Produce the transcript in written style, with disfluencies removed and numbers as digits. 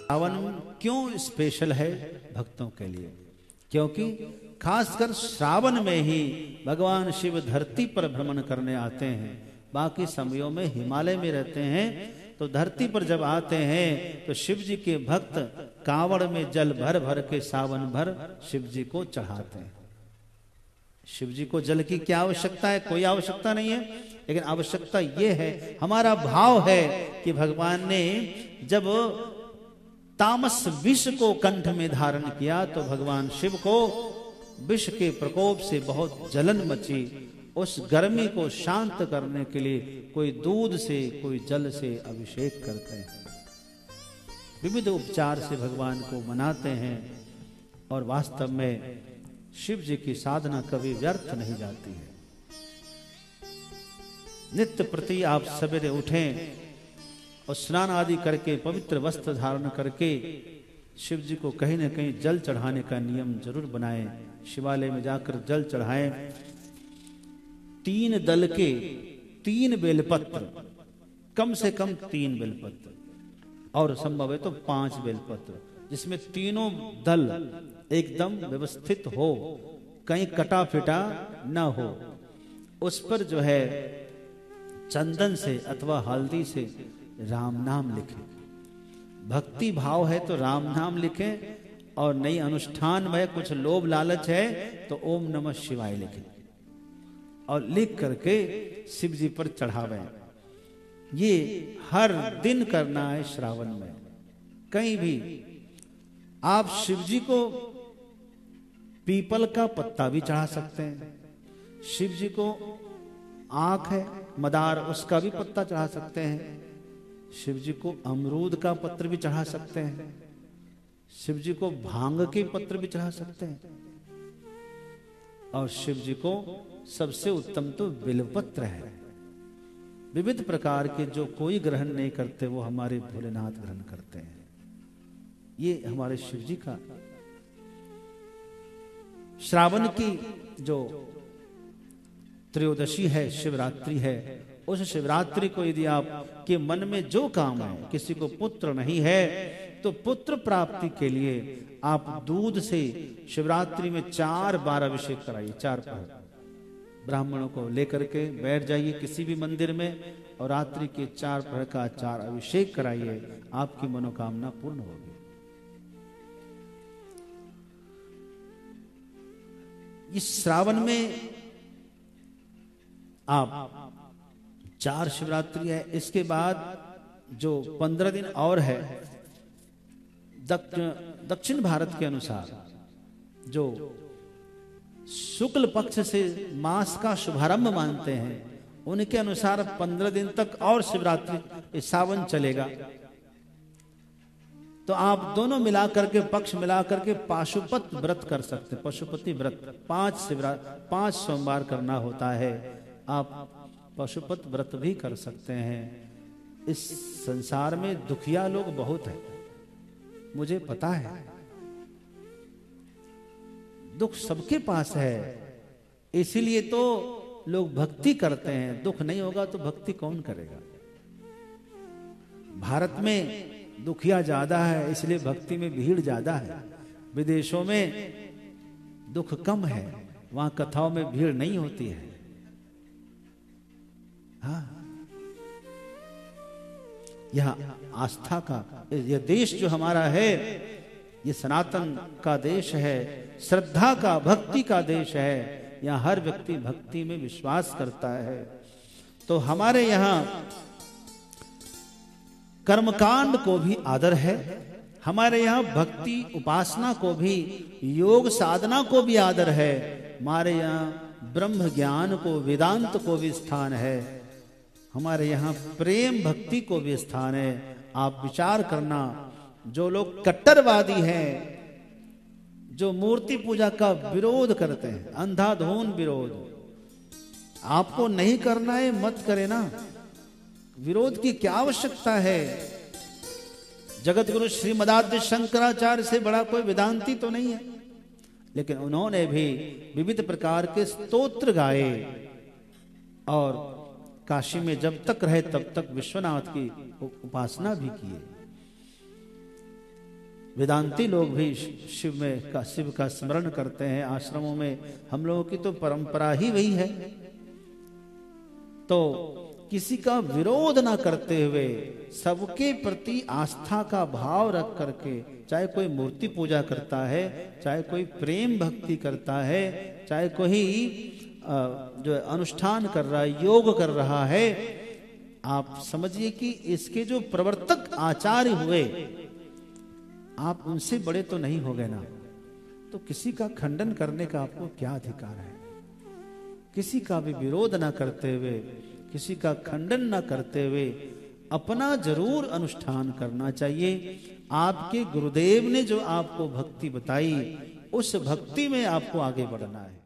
श्रावण क्यों स्पेशल है भक्तों के लिए? क्योंकि खासकर श्रावण में ही भगवान शिव धरती पर भ्रमण करने आते हैं। बाकी समयों में हिमालय में रहते हैं, तो धरती पर जब आते हैं तो शिव जी के भक्त कांवड़ में जल भर भर के सावन भर शिव जी को चढ़ाते हैं। शिव जी को जल की क्या आवश्यकता है? कोई आवश्यकता नहीं है, लेकिन आवश्यकता यह है, हमारा भाव है कि भगवान ने जब तामस विष को कंठ में धारण किया तो भगवान शिव को विष के प्रकोप से बहुत जलन मची। उस गर्मी को शांत करने के लिए कोई दूध से, कोई जल से अभिषेक करते हैं। विविध उपचार से भगवान को मनाते हैं और वास्तव में शिव जी की साधना कभी व्यर्थ नहीं जाती है। नित्य प्रति आप सवेरे उठें और स्नान आदि करके पवित्र वस्त्र धारण करके शिव जी को कहीं न कहीं जल चढ़ाने का नियम जरूर बनाएं। शिवालय में जाकर जल चढ़ाएं। 3 दल के 3 बेलपत्र, कम से कम 3 बेलपत्र, और संभव है तो 5 बेलपत्र, जिसमें तीनों दल एकदम व्यवस्थित हो, कहीं कटा फिटा ना हो। उस पर जो है चंदन से अथवा हल्दी से राम नाम लिखें। भक्ति भाव है तो राम नाम लिखें, और नई अनुष्ठान में कुछ लोभ लालच है तो ओम नमः शिवाय लिखें, और लिख करके शिव जी पर चढ़ावें। ये हर दिन करना है श्रावण में। कहीं भी आप शिव जी को पीपल का पत्ता भी चढ़ा सकते हैं, शिव जी को आंख है मदार, उसका भी पत्ता चढ़ा सकते हैं, शिव जी को अमरूद का पत्र भी चढ़ा सकते हैं, शिव जी को भांग के पत्र भी चढ़ा सकते हैं, और शिव जी को सबसे उत्तम तो बिल्वपत्र है। विविध प्रकार के जो कोई ग्रहण नहीं करते वो हमारे भोलेनाथ ग्रहण करते हैं। ये हमारे शिव जी का श्रावण की जो त्रयोदशी है, शिवरात्रि है, उस शिवरात्रि को यदि आप के मन में जो काम है, किसी को पुत्र नहीं है तो पुत्र प्राप्ति के लिए आप दूध से शिवरात्रि में 4 बार अभिषेक कराइए। 4 बार ब्राह्मणों को लेकर के बैठ जाइए किसी भी मंदिर में और रात्रि के 4 प्रहर का 4 अभिषेक कराइए, आपकी मनोकामना पूर्ण होगी। इस श्रावण में आप 4 शिवरात्रि है, इसके बाद जो 15 दिन और है, दक्षिण भारत के अनुसार जो शुक्ल पक्ष से मास का शुभारंभ मानते हैं, उनके अनुसार 15 दिन तक और शिवरात्रि सावन चलेगा। तो आप दोनों मिलाकर के, पक्ष मिलाकर के पाशुपत व्रत कर सकते हैं। पशुपति व्रत 5 सोमवार करना होता है। आप पशुपत व्रत भी कर सकते हैं। इस संसार में दुखिया लोग बहुत हैं, मुझे पता है। दुख सबके पास है, इसीलिए तो लोग भक्ति करते हैं। दुख नहीं होगा तो भक्ति कौन करेगा? भारत में दुखिया ज्यादा है, इसलिए भक्ति में भीड़ ज्यादा है। विदेशों में दुख कम है, वहां कथाओं में भीड़ नहीं होती है। हाँ, यह आस्था का, यह देश जो हमारा है, ये सनातन का देश है, श्रद्धा का, भक्ति का देश है। यहाँ हर व्यक्ति भक्ति में विश्वास करता है। तो हमारे यहाँ कर्मकांड को भी आदर है, हमारे यहाँ भक्ति उपासना को भी, योग साधना को भी आदर है। हमारे यहाँ ब्रह्म ज्ञान को, वेदांत को भी स्थान है। हमारे यहाँ प्रेम भक्ति को भी स्थान है। आप विचार करना, जो लोग कट्टरवादी हैं, जो मूर्ति पूजा का विरोध करते हैं, अंधाधुंध विरोध, आपको नहीं करना है मत करे ना, विरोध की क्या आवश्यकता है? जगत गुरु श्रीमदाद्य शंकराचार्य से बड़ा कोई वेदांती तो नहीं है, लेकिन उन्होंने भी विविध प्रकार के स्तोत्र गाए और काशी में जब तक रहे तब तक विश्वनाथ की उपासना भी किए। वेदांती लोग भी शिव का स्मरण करते हैं। आश्रमों में हम लोगों की तो परंपरा ही वही है। तो किसी का विरोध ना करते हुए सबके प्रति आस्था का भाव रख करके, चाहे कोई मूर्ति पूजा करता है, चाहे कोई प्रेम भक्ति करता है, चाहे कोई जो अनुष्ठान कर रहा है, योग कर रहा है, आप समझिए कि इसके जो प्रवर्तक आचार्य हुए, आप उनसे बड़े तो नहीं हो गए ना। तो किसी का खंडन करने का आपको क्या अधिकार है? किसी का भी विरोध ना करते हुए, किसी का खंडन ना करते हुए अपना जरूर अनुष्ठान करना चाहिए। आपके गुरुदेव ने जो आपको भक्ति बताई, उस भक्ति में आपको आगे बढ़ना है।